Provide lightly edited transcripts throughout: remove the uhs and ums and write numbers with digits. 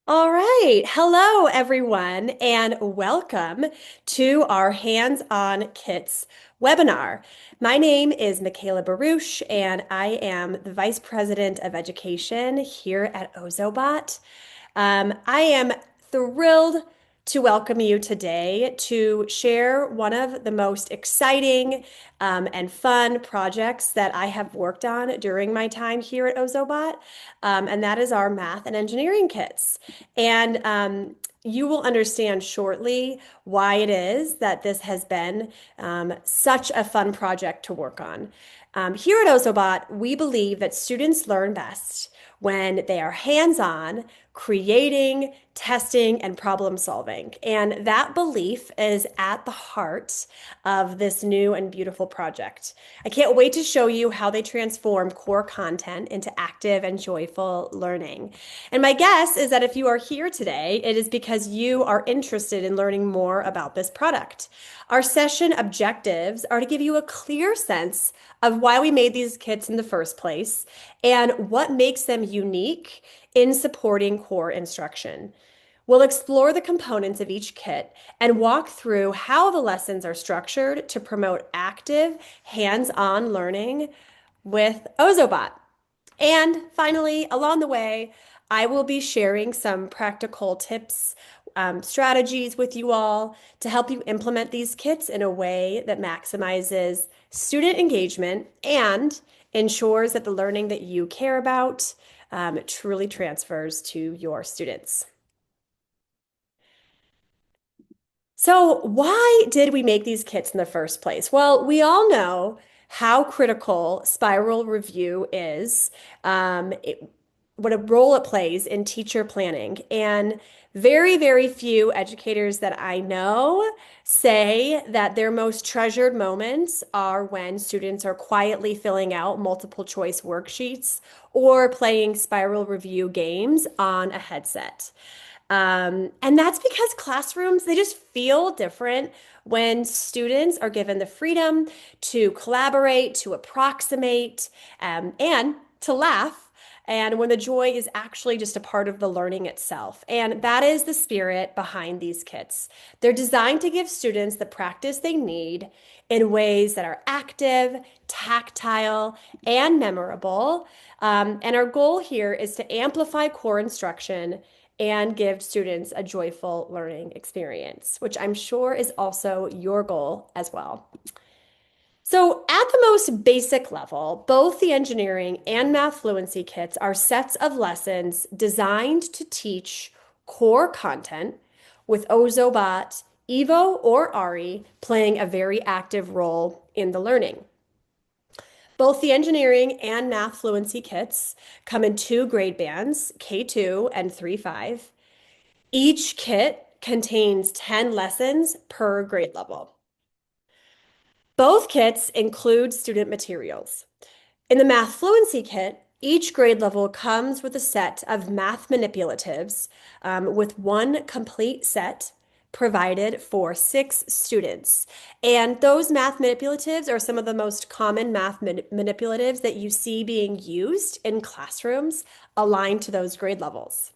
All right. Hello, everyone, and welcome to our Hands-on Kits webinar. My name is Michaela Barouch, and I am the Vice President of Education here at Ozobot. I am thrilled to welcome you today to share one of the most exciting and fun projects that I have worked on during my time here at Ozobot, and that is our math and engineering kits. And you will understand shortly why it is that this has been such a fun project to work on. Here at Ozobot, we believe that students learn best when they are hands-on, creating, testing, and problem solving. And that belief is at the heart of this new and beautiful project. I can't wait to show you how they transform core content into active and joyful learning. And my guess is that if you are here today, it is because you are interested in learning more about this product. Our session objectives are to give you a clear sense of why we made these kits in the first place and what makes them unique in supporting core instruction. We'll explore the components of each kit and walk through how the lessons are structured to promote active, hands-on learning with Ozobot. And finally, along the way, I will be sharing some practical tips, strategies with you all to help you implement these kits in a way that maximizes student engagement and ensures that the learning that you care about truly transfers to your students. So, why did we make these kits in the first place? Well, we all know how critical spiral review is, what a role it plays in teacher planning. And very, very few educators that I know say that their most treasured moments are when students are quietly filling out multiple choice worksheets or playing spiral review games on a headset. And that's because classrooms, they just feel different when students are given the freedom to collaborate, to approximate, and to laugh. And when the joy is actually just a part of the learning itself. And that is the spirit behind these kits. They're designed to give students the practice they need in ways that are active, tactile, and memorable. And our goal here is to amplify core instruction and give students a joyful learning experience, which I'm sure is also your goal as well. So, at the most basic level, both the engineering and math fluency kits are sets of lessons designed to teach core content with Ozobot, Evo, or Ari playing a very active role in the learning. Both the engineering and math fluency kits come in two grade bands, K2 and 3-5. Each kit contains 10 lessons per grade level. Both kits include student materials. In the Math Fluency Kit, each grade level comes with a set of math manipulatives with one complete set provided for 6 students. And those math manipulatives are some of the most common math manipulatives that you see being used in classrooms aligned to those grade levels.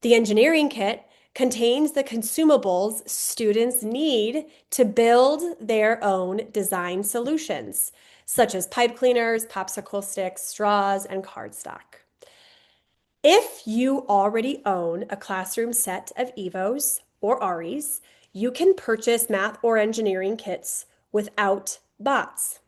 The engineering kit contains the consumables students need to build their own design solutions, such as pipe cleaners, popsicle sticks, straws, and cardstock. If you already own a classroom set of EVOs or ARIs, you can purchase math or engineering kits without bots.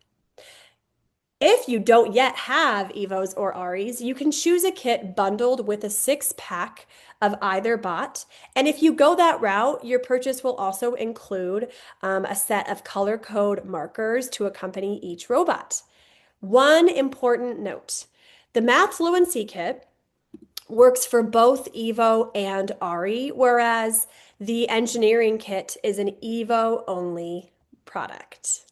If you don't yet have EVOs or ARIs, you can choose a kit bundled with a 6-pack of either bot. And if you go that route, your purchase will also include a set of color code markers to accompany each robot. One important note, the Math Fluency Kit works for both EVO and ARI, whereas the engineering kit is an EVO only product.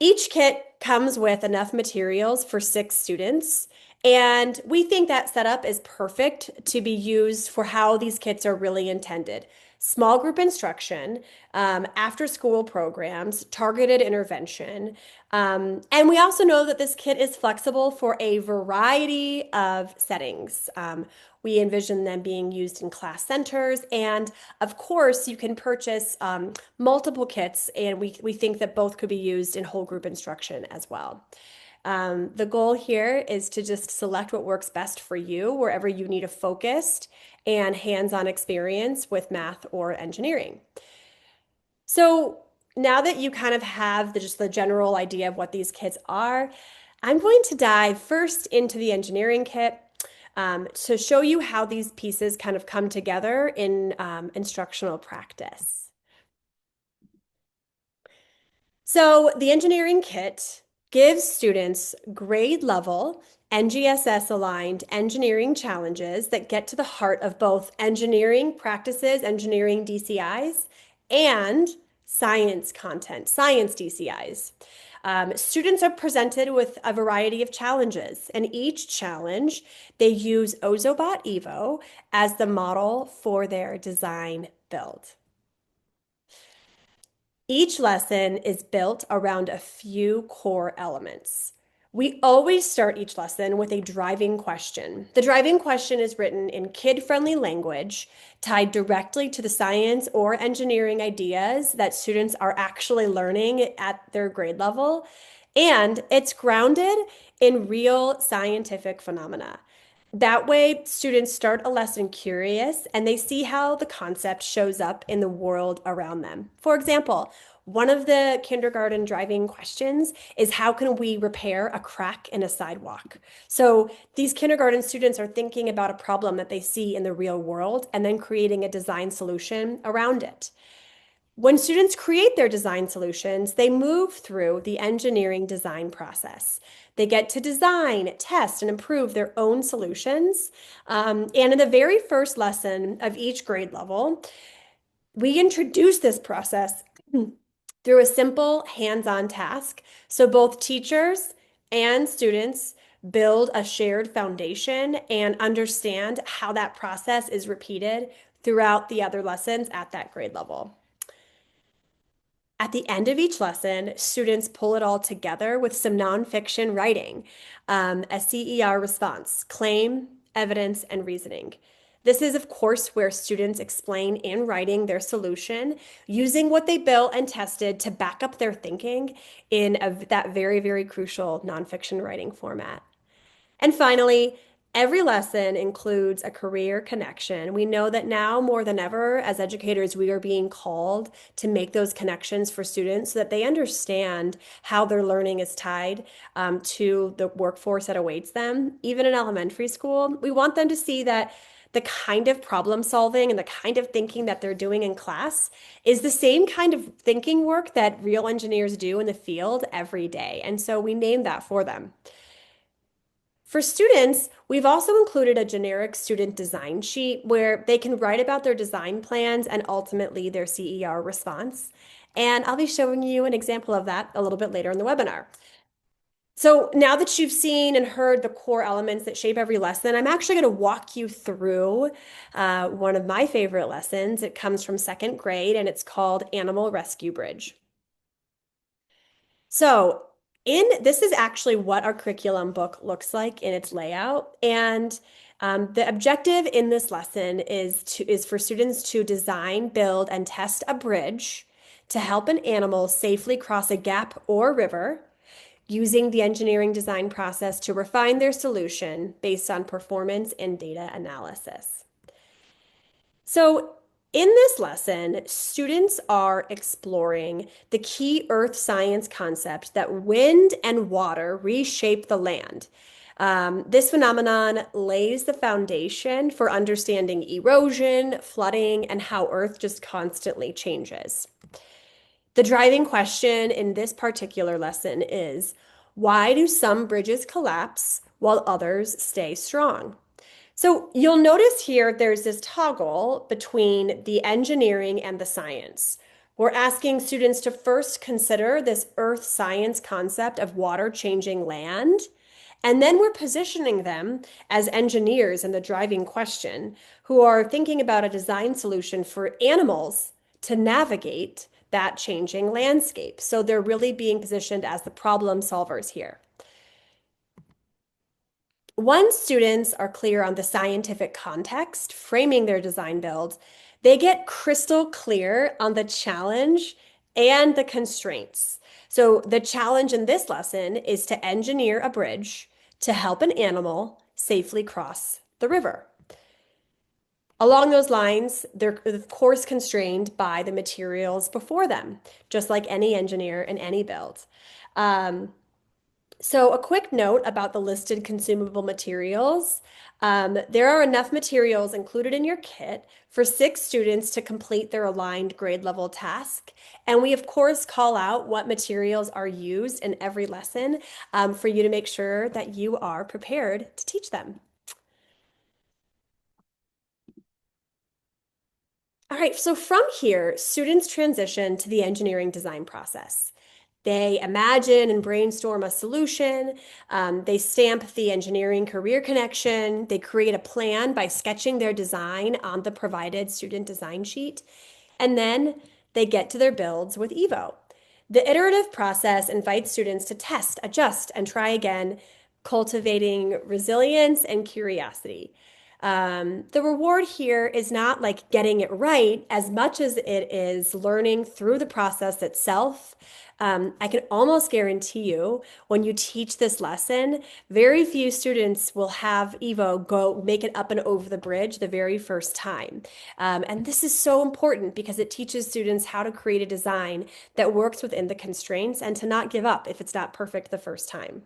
Each kit comes with enough materials for 6 students, and we think that setup is perfect to be used for how these kits are really intended. small group instruction, after school programs, targeted intervention. And we also know that this kit is flexible for a variety of settings. We envision them being used in class centers. And of course, you can purchase multiple kits, and we think that both could be used in whole group instruction as well. The goal here is to just select what works best for you wherever you need a focused and hands-on experience with math or engineering. So now that you kind of have just the general idea of what these kits are, I'm going to dive first into the engineering kit to show you how these pieces kind of come together in instructional practice. So the engineering kit gives students grade level NGSS-aligned engineering challenges that get to the heart of both engineering practices, engineering DCIs, and science content, science DCIs. Students are presented with a variety of challenges, and each challenge, they use Ozobot Evo as the model for their design build. Each lesson is built around a few core elements. We always start each lesson with a driving question. The driving question is written in kid-friendly language, tied directly to the science or engineering ideas that students are actually learning at their grade level, and it's grounded in real scientific phenomena. That way, students start a lesson curious and they see how the concept shows up in the world around them. For example, one of the kindergarten driving questions is how can we repair a crack in a sidewalk? So these kindergarten students are thinking about a problem that they see in the real world and then creating a design solution around it. When students create their design solutions, they move through the engineering design process. They get to design, test, and improve their own solutions. And in the very first lesson of each grade level, we introduce this process through a simple hands-on task. So both teachers and students build a shared foundation and understand how that process is repeated throughout the other lessons at that grade level. At the end of each lesson, students pull it all together with some nonfiction writing, a CER response, claim, evidence, and reasoning. This is, of course, where students explain in writing their solution using what they built and tested to back up their thinking in that very, very crucial nonfiction writing format. And finally, every lesson includes a career connection. We know that now more than ever, as educators, we are being called to make those connections for students so that they understand how their learning is tied to the workforce that awaits them. Even in elementary school, we want them to see that the kind of problem solving and the kind of thinking that they're doing in class is the same kind of thinking work that real engineers do in the field every day. And so we name that for them. For students, we've also included a generic student design sheet where they can write about their design plans and ultimately their CER response. And I'll be showing you an example of that a little bit later in the webinar. So now that you've seen and heard the core elements that shape every lesson, I'm actually going to walk you through one of my favorite lessons. It comes from second grade and it's called Animal Rescue Bridge. So this is actually what our curriculum book looks like in its layout. And the objective in this lesson is for students to design, build, and test a bridge to help an animal safely cross a gap or river using the engineering design process to refine their solution based on performance and data analysis. So in this lesson, students are exploring the key earth science concept that wind and water reshape the land. This phenomenon lays the foundation for understanding erosion, flooding, and how earth just constantly changes. The driving question in this particular lesson is, why do some bridges collapse while others stay strong? So you'll notice here there's this toggle between the engineering and the science. We're asking students to first consider this earth science concept of water changing land, And then we're positioning them as engineers in the driving question who are thinking about a design solution for animals to navigate that changing landscape. So they're really being positioned as the problem solvers here. Once students are clear on the scientific context framing their design build, they get crystal clear on the challenge and the constraints. So the challenge in this lesson is to engineer a bridge to help an animal safely cross the river. Along those lines, they're of course constrained by the materials before them, just like any engineer in any build. Um, so a quick note about the listed consumable materials. There are enough materials included in your kit for 6 students to complete their aligned grade level task. And we, of course, call out what materials are used in every lesson for you to make sure that you are prepared to teach them. All right, so from here, students transition to the engineering design process. They imagine and brainstorm a solution. They stamp the engineering career connection. They create a plan by sketching their design on the provided student design sheet. And then they get to their builds with Evo. The iterative process invites students to test, adjust, and try again, cultivating resilience and curiosity. The reward here is not like getting it right as much as it is learning through the process itself. I can almost guarantee you when you teach this lesson, very few students will have Evo go make it up and over the bridge the very first time. And this is so important because it teaches students how to create a design that works within the constraints and to not give up if it's not perfect the first time.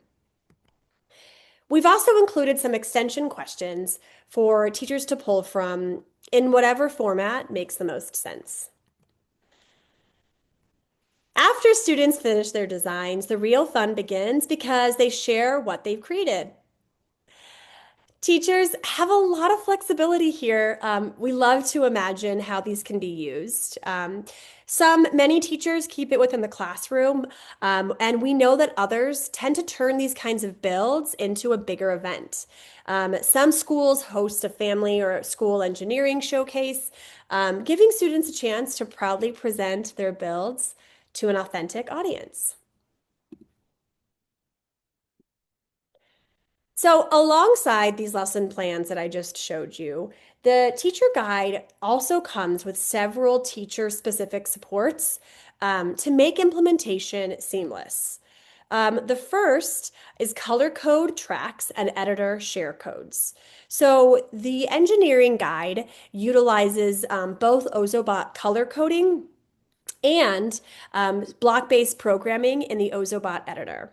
We've also included some extension questions for teachers to pull from in whatever format makes the most sense. After students finish their designs, the real fun begins because they share what they've created. Teachers have a lot of flexibility here. We love to imagine how these can be used. Many teachers keep it within the classroom, and we know that others tend to turn these kinds of builds into a bigger event. Some schools host a family or school engineering showcase, giving students a chance to proudly present their builds to an authentic audience. So, alongside these lesson plans that I just showed you, the teacher guide also comes with several teacher-specific supports to make implementation seamless. The first is color code tracks and editor share codes. So, the engineering guide utilizes both Ozobot color coding and block-based programming in the Ozobot editor.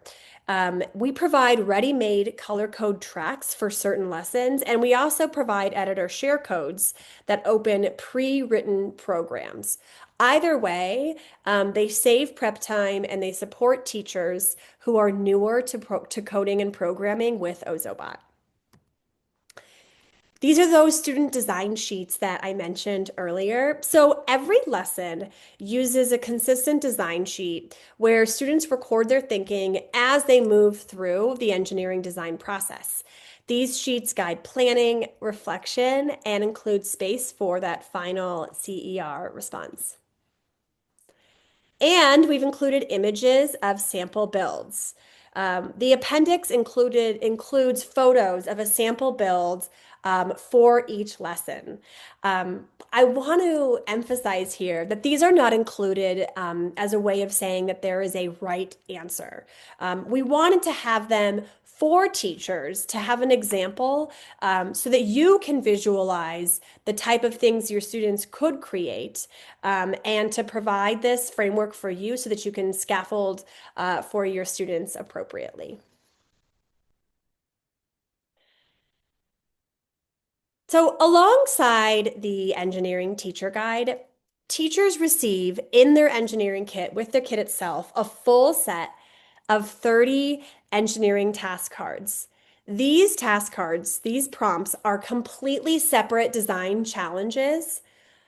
We provide ready-made color code tracks for certain lessons, and we also provide editor share codes that open pre-written programs. Either way, they save prep time and they support teachers who are newer to coding and programming with Ozobot. These are those student design sheets that I mentioned earlier. So every lesson uses a consistent design sheet where students record their thinking as they move through the engineering design process. These sheets guide planning, reflection, and include space for that final CER response. And we've included images of sample builds. The appendix includes photos of a sample build for each lesson. I want to emphasize here that these are not included as a way of saying that there is a right answer. We wanted to have them for teachers to have an example so that you can visualize the type of things your students could create and to provide this framework for you so that you can scaffold for your students appropriately. So, alongside the engineering teacher guide, teachers receive in their engineering kit with their kit itself a full set of 30 engineering task cards. These task cards, these prompts are completely separate design challenges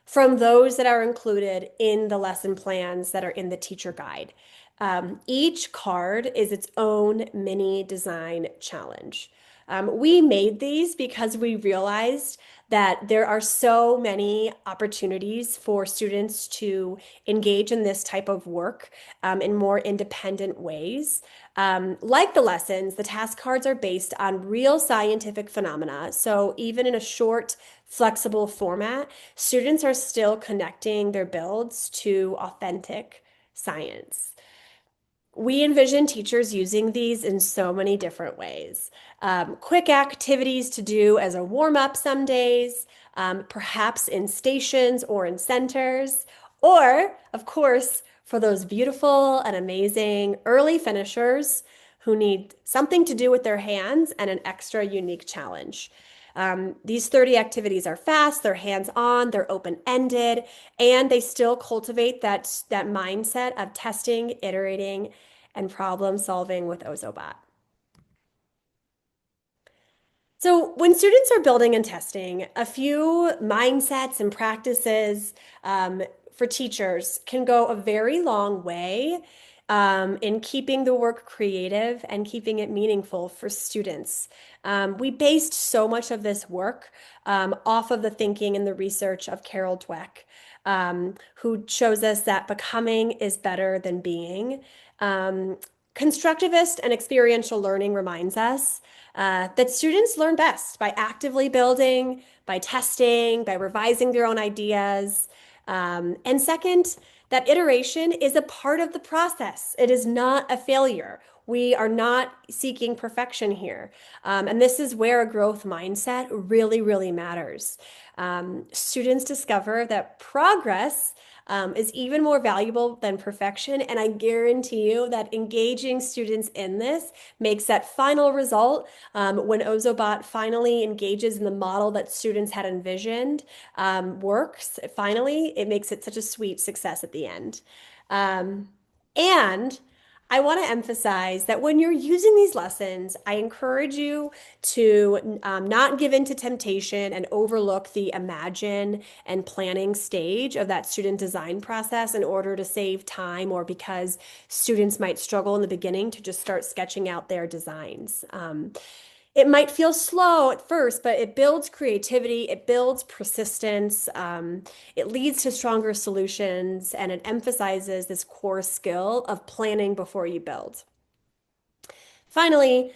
from those that are included in the lesson plans that are in the teacher guide. Each card is its own mini design challenge. We made these because we realized that there are so many opportunities for students to engage in this type of work in more independent ways. Like the lessons, the task cards are based on real scientific phenomena. So even in a short, flexible format, students are still connecting their builds to authentic science. We envision teachers using these in so many different ways. Quick activities to do as a warm up some days, perhaps in stations or in centers, or, of course, for those beautiful and amazing early finishers who need something to do with their hands and an extra unique challenge. These 30 activities are fast, they're hands-on, they're open-ended, and they still cultivate that mindset of testing, iterating, and problem solving with Ozobot. So, when students are building and testing, a few mindsets and practices for teachers can go a very long way in keeping the work creative and keeping it meaningful for students. We based so much of this work off of the thinking and the research of Carol Dweck, who shows us that becoming is better than being. Um, Constructivist and experiential learning reminds us that students learn best by actively building, by testing, by revising their own ideas. And second, that iteration is a part of the process. It is not a failure. We are not seeking perfection here. And this is where a growth mindset really, really matters. Students discover that progress is even more valuable than perfection. And I guarantee you that engaging students in this makes that final result when Ozobot finally engages in the model that students had envisioned works. Finally, it makes it such a sweet success at the end. Um, and I want to emphasize that when you're using these lessons, I encourage you to not give in to temptation and overlook the imagine and planning stage of that student design process in order to save time or because students might struggle in the beginning to just start sketching out their designs. It might feel slow at first, but it builds creativity, it builds persistence, it leads to stronger solutions, and it emphasizes this core skill of planning before you build. Finally,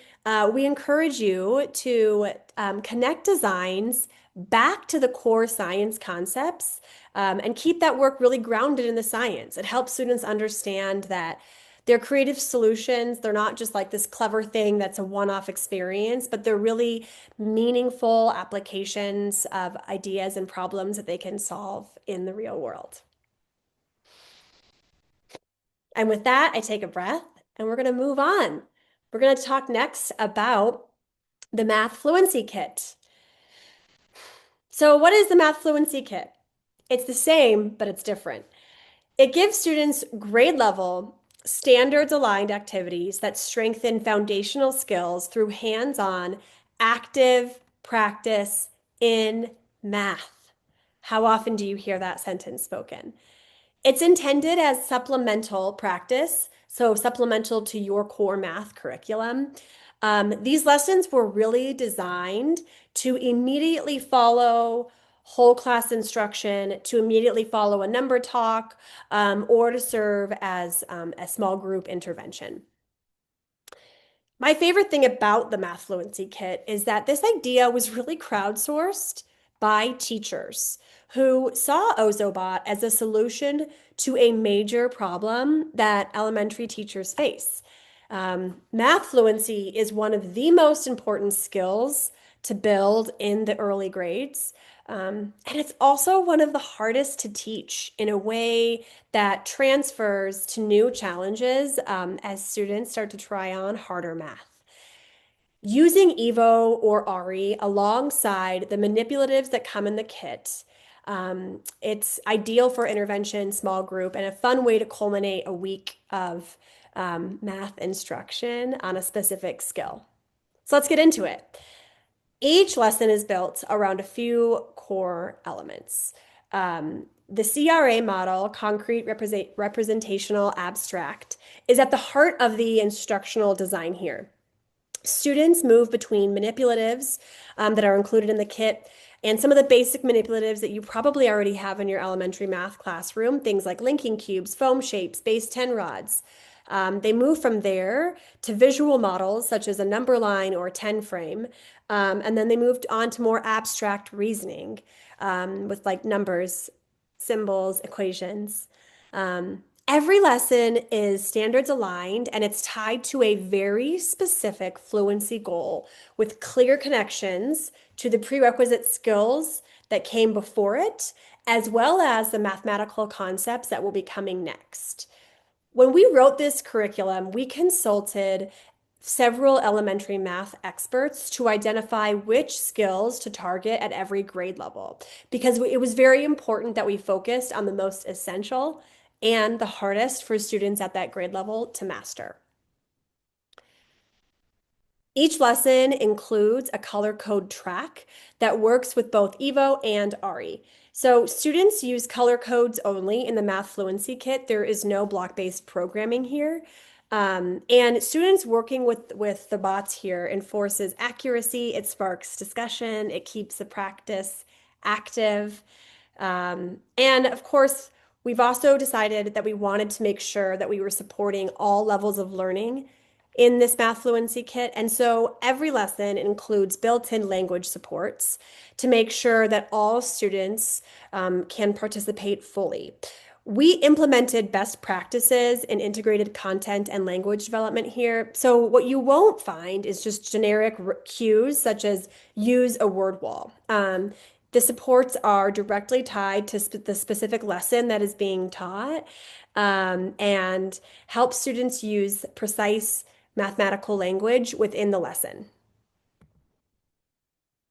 we encourage you to connect designs back to the core science concepts and keep that work really grounded in the science. It helps students understand that their creative solutions, they're not just like this clever thing that's a one-off experience, but they're really meaningful applications of ideas and problems that they can solve in the real world. And with that, I take a breath and we're going to move on. We're going to talk next about the Math Fluency Kit. So, what is the Math Fluency Kit? It's the same, but it's different. It gives students grade level, standards aligned activities that strengthen foundational skills through hands on, active practice in math. How often do you hear that sentence spoken? It's intended as supplemental practice, so supplemental to your core math curriculum. These lessons were really designed to immediately follow whole class instruction, to immediately follow a number talk, or to serve as a small group intervention. My favorite thing about the Math Fluency Kit is that this idea was really crowdsourced by teachers who saw Ozobot as a solution to a major problem that elementary teachers face. Math fluency is one of the most important skills to build in the early grades. And it's also one of the hardest to teach in a way that transfers to new challenges as students start to try on harder math. Using Evo or Ari alongside the manipulatives that come in the kit, it's ideal for intervention, small group, and a fun way to culminate a week of math instruction on a specific skill. So let's get into it. Each lesson is built around a few core elements. The CRA model, representational abstract, is at the heart of the instructional design here. Students move between manipulatives that are included in the kit and some of the basic manipulatives that you probably already have in your elementary math classroom, things like linking cubes, foam shapes, base 10 rods. They move from there to visual models such as a number line or a 10 frame. And then they moved on to more abstract reasoning with like numbers, symbols, equations. Every lesson is standards aligned and it's tied to a very specific fluency goal with clear connections to the prerequisite skills that came before it, as well as the mathematical concepts that will be coming next. When we wrote this curriculum, we consulted several elementary math experts to identify which skills to target at every grade level because it was very important that we focused on the most essential and the hardest for students at that grade level to master. Each lesson includes a color code track that works with both Evo and ARI. So students use color codes only in the Math Fluency Kit. There is no block-based programming here. And students working with the bots here enforces accuracy, it sparks discussion, it keeps the practice active. And of course, we've also decided that we wanted to make sure that we were supporting all levels of learning in this Math Fluency Kit. And so every lesson includes built-in language supports to make sure that all students can participate fully. We implemented best practices in integrated content and language development here. So what you won't find is just generic cues such as use a word wall. The supports are directly tied to the specific lesson that is being taught and help students use precise mathematical language within the lesson.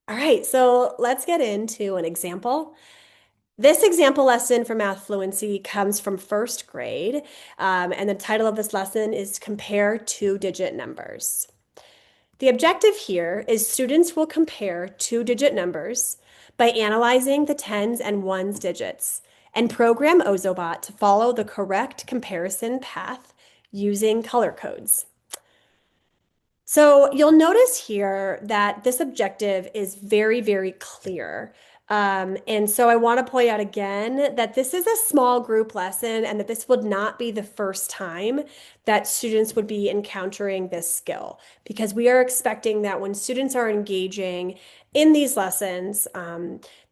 All right, so let's get into an example. This example lesson for math fluency comes from first grade, and the title of this lesson is Compare Two-Digit Numbers. The objective here is students will compare two-digit numbers by analyzing the tens and ones digits and program Ozobot to follow the correct comparison path using color codes. So you'll notice here that this objective is very, very clear. And so I want to point out again that this is a small group lesson and that this would not be the first time that students would be encountering this skill because we are expecting that when students are engaging in these lessons,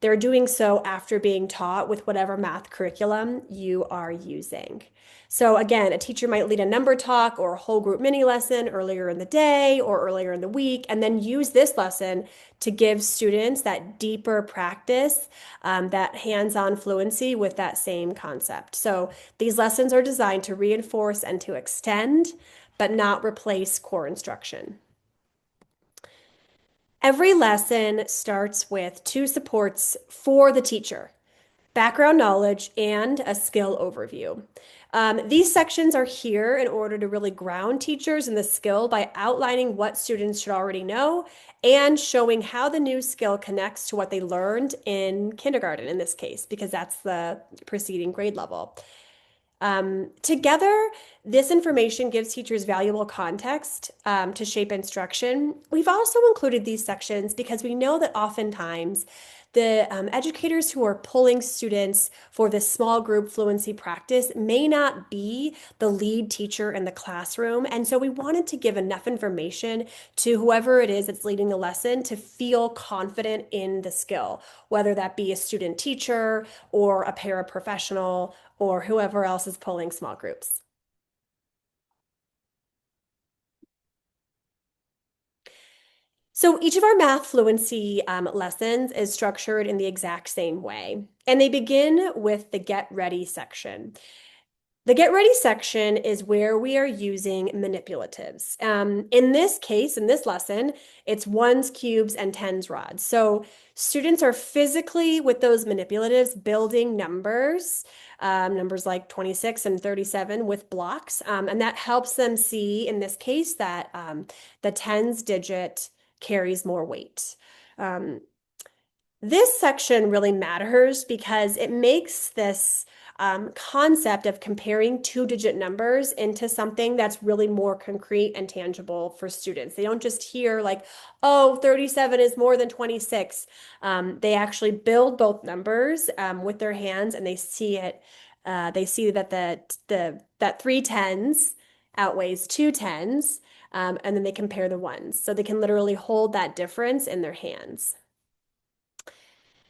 they're doing so after being taught with whatever math curriculum you are using. So again, a teacher might lead a number talk or a whole group mini lesson earlier in the day or earlier in the week, and then use this lesson to give students that deeper practice, that hands-on fluency with that same concept. So these lessons are designed to reinforce and to extend, but not replace core instruction. Every lesson starts with two supports for the teacher: background knowledge and a skill overview. These sections are here in order to really ground teachers in the skill by outlining what students should already know and showing how the new skill connects to what they learned in kindergarten in this case, because that's the preceding grade level. Together, this information gives teachers valuable context to shape instruction. We've also included these sections because we know that oftentimes the educators who are pulling students for this small group fluency practice may not be the lead teacher in the classroom. And so we wanted to give enough information to whoever it is that's leading the lesson to feel confident in the skill, whether that be a student teacher or a paraprofessional or whoever else is pulling small groups. So each of our math fluency lessons is structured in the exact same way. And they begin with the Get Ready section. The Get Ready section is where we are using manipulatives. In this case, in this lesson, it's ones, cubes, and tens rods. So students are physically, with those manipulatives, building numbers, numbers like 26 and 37 with blocks. And that helps them see, in this case, that the tens digit carries more weight. This section really matters because it makes this concept of comparing two-digit numbers into something that's really more concrete and tangible for students. They don't just hear like, oh, 37 is more than 26. They actually build both numbers with their hands and they see it. They see that that three tens outweighs two tens, and then they compare the ones. So they can literally hold that difference in their hands.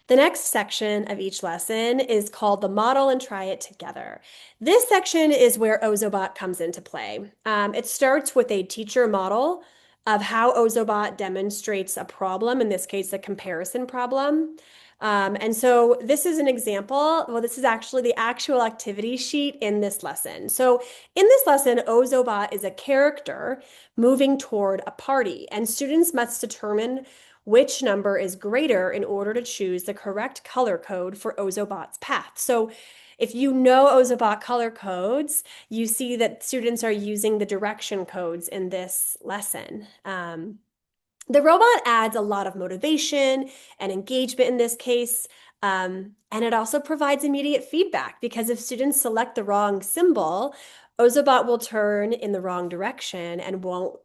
The next section of each lesson is called the model and try it together. This section is where Ozobot comes into play. It starts with a teacher model of how Ozobot demonstrates a problem, in this case, a comparison problem. And so this is an example. Well, this is actually the actual activity sheet in this lesson. So in this lesson, Ozobot is a character moving toward a party, and students must determine which number is greater in order to choose the correct color code for Ozobot's path. So if you know Ozobot color codes, you see that students are using the direction codes in this lesson. The robot adds a lot of motivation and engagement in this case, and it also provides immediate feedback because if students select the wrong symbol, Ozobot will turn in the wrong direction and won't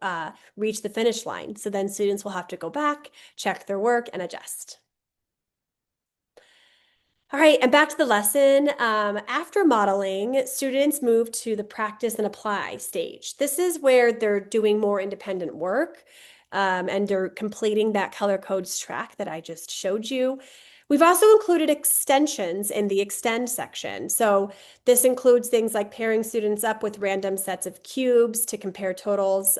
reach the finish line. So then students will have to go back, check their work, and adjust. All right, and back to the lesson. After modeling, students move to the practice and apply stage. This is where they're doing more independent work and they're completing that color codes track that I just showed you. We've also included extensions in the extend section. So this includes things like pairing students up with random sets of cubes to compare totals.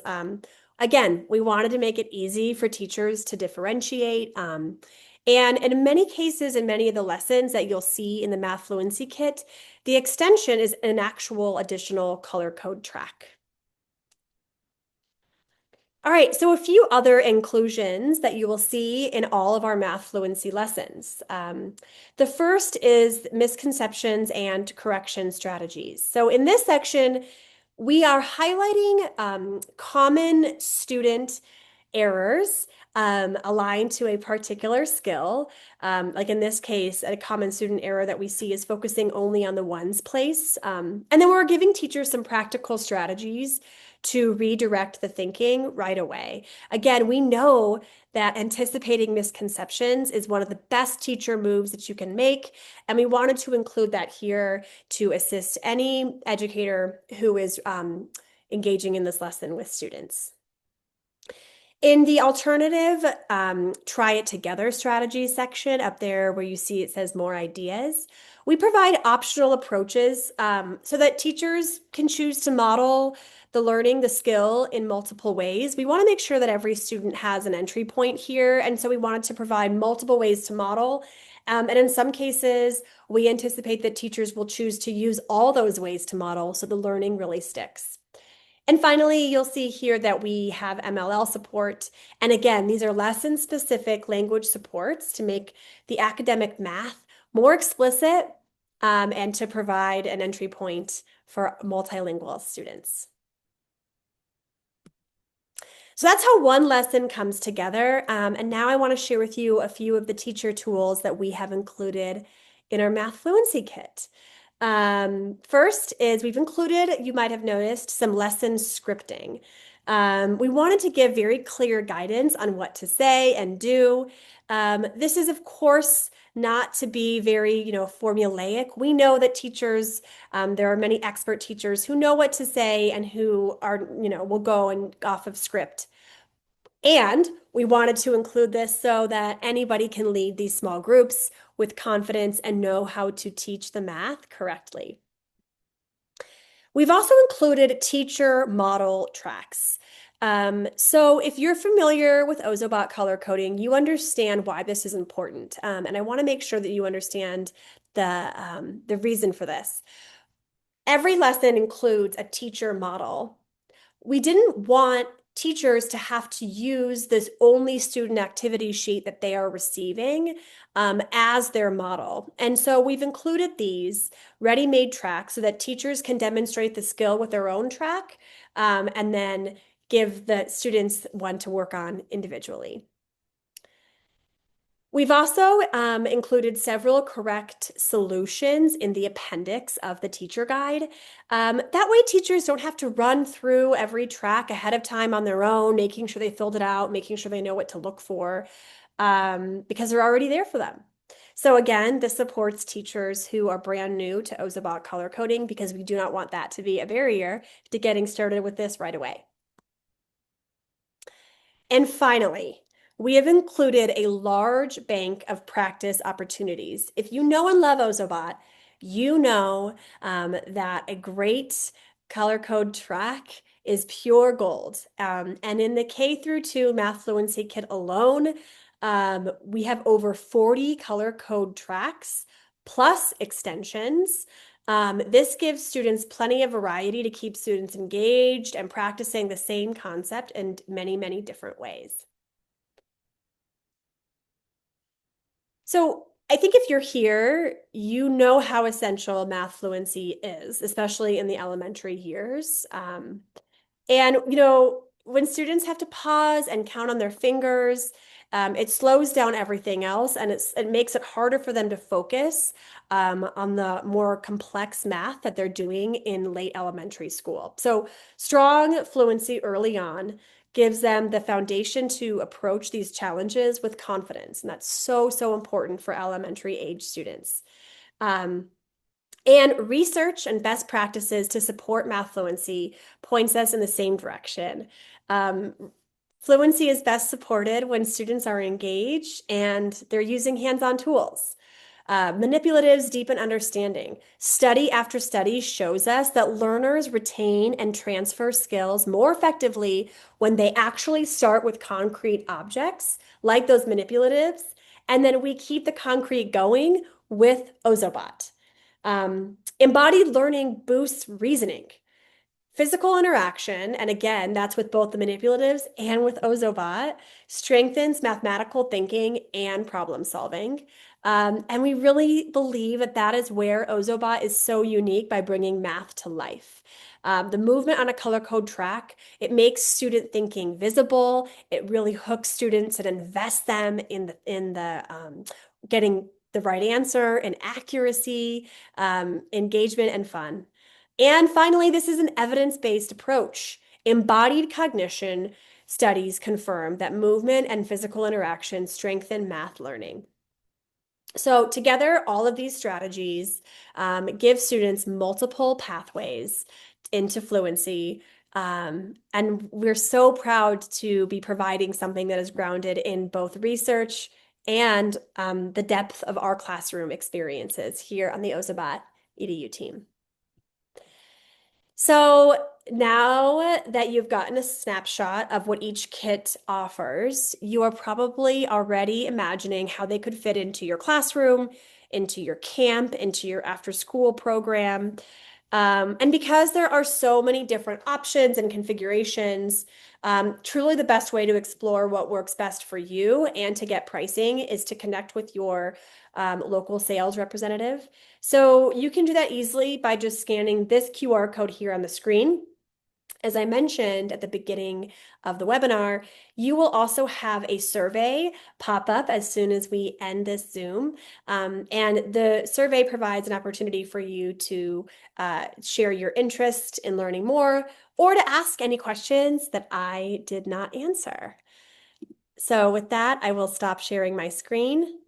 Again, we wanted to make it easy for teachers to differentiate. And in many cases, in many of the lessons that you'll see in the Math Fluency Kit, the extension is an actual additional color code track. All right, so a few other inclusions that you will see in all of our math fluency lessons. The first is misconceptions and correction strategies. So in this section, we are highlighting common student errors aligned to a particular skill. Like in this case, a common student error that we see is focusing only on the ones place. And then we're giving teachers some practical strategies to redirect the thinking right away. Again, we know that anticipating misconceptions is one of the best teacher moves that you can make. And we wanted to include that here to assist any educator who is engaging in this lesson with students. In the alternative, try it together strategy section up there where you see it says more ideas, we provide optional approaches so that teachers can choose to model the learning, the skill in multiple ways. We want to make sure that every student has an entry point here. And so we wanted to provide multiple ways to model. And in some cases, we anticipate that teachers will choose to use all those ways to model so the learning really sticks. And finally, you'll see here that we have MLL support. And again, these are lesson-specific language supports to make the academic math more explicit and to provide an entry point for multilingual students. So that's how one lesson comes together. And now I want to share with you a few of the teacher tools that we have included in our Math Fluency Kit. First is we've included, you might have noticed, some lesson scripting. We wanted to give very clear guidance on what to say and do. This is, of course, not to be very, formulaic. We know that teachers, there are many expert teachers who know what to say and who are, will go and off of script. And we wanted to include this so that anybody can lead these small groups with confidence and know how to teach the math correctly. We've also included teacher model tracks. So if you're familiar with Ozobot color coding, you understand why this is important. And I want to make sure that you understand the reason for this. Every lesson includes a teacher model. We didn't want teachers to have to use this only student activity sheet that they are receiving as their model. And so we've included these ready-made tracks so that teachers can demonstrate the skill with their own track and then give the students one to work on individually. We've also included several correct solutions in the appendix of the teacher guide. That way, teachers don't have to run through every track ahead of time on their own, making sure they filled it out, making sure they know what to look for, because they're already there for them. So again, this supports teachers who are brand new to Ozobot color coding because we do not want that to be a barrier to getting started with this right away. And finally, we have included a large bank of practice opportunities. If you know and love Ozobot, you know that a great color code track is pure gold. And in the K through 2 Math Fluency Kit alone, we have over 40 color code tracks plus extensions. This gives students plenty of variety to keep students engaged and practicing the same concept in many, many different ways. So I think if you're here, you know how essential math fluency is, especially in the elementary years. And, when students have to pause and count on their fingers, it slows down everything else and it makes it harder for them to focus on the more complex math that they're doing in late elementary school. So strong fluency early on gives them the foundation to approach these challenges with confidence. And that's so, so important for elementary age students. Um, and research and best practices to support math fluency points us in the same direction. Um, Fluency is best supported when students are engaged and they're using hands-on tools. Manipulatives deepen understanding. Study after study shows us that learners retain and transfer skills more effectively when they actually start with concrete objects, like those manipulatives, and then we keep the concrete going with Ozobot. Embodied learning boosts reasoning. Physical interaction, and again, that's with both the manipulatives and with Ozobot, strengthens mathematical thinking and problem solving. And we really believe that that is where Ozobot is so unique by bringing math to life. The movement on a color code track, it makes student thinking visible. It really hooks students and invests them in the getting the right answer and accuracy, engagement, and fun. And finally, this is an evidence-based approach. Embodied cognition studies confirm that movement and physical interaction strengthen math learning. So together, all of these strategies give students multiple pathways into fluency. And we're so proud to be providing something that is grounded in both research and the depth of our classroom experiences here on the Ozobot EDU team. So now that you've gotten a snapshot of what each kit offers, you are probably already imagining how they could fit into your classroom, into your camp, into your after-school program. And because there are so many different options and configurations, truly the best way to explore what works best for you and to get pricing is to connect with your local sales representative. So you can do that easily by just scanning this QR code here on the screen. As I mentioned at the beginning of the webinar, you will also have a survey pop up as soon as we end this Zoom. And the survey provides an opportunity for you to share your interest in learning more or to ask any questions that I did not answer. So with that, I will stop sharing my screen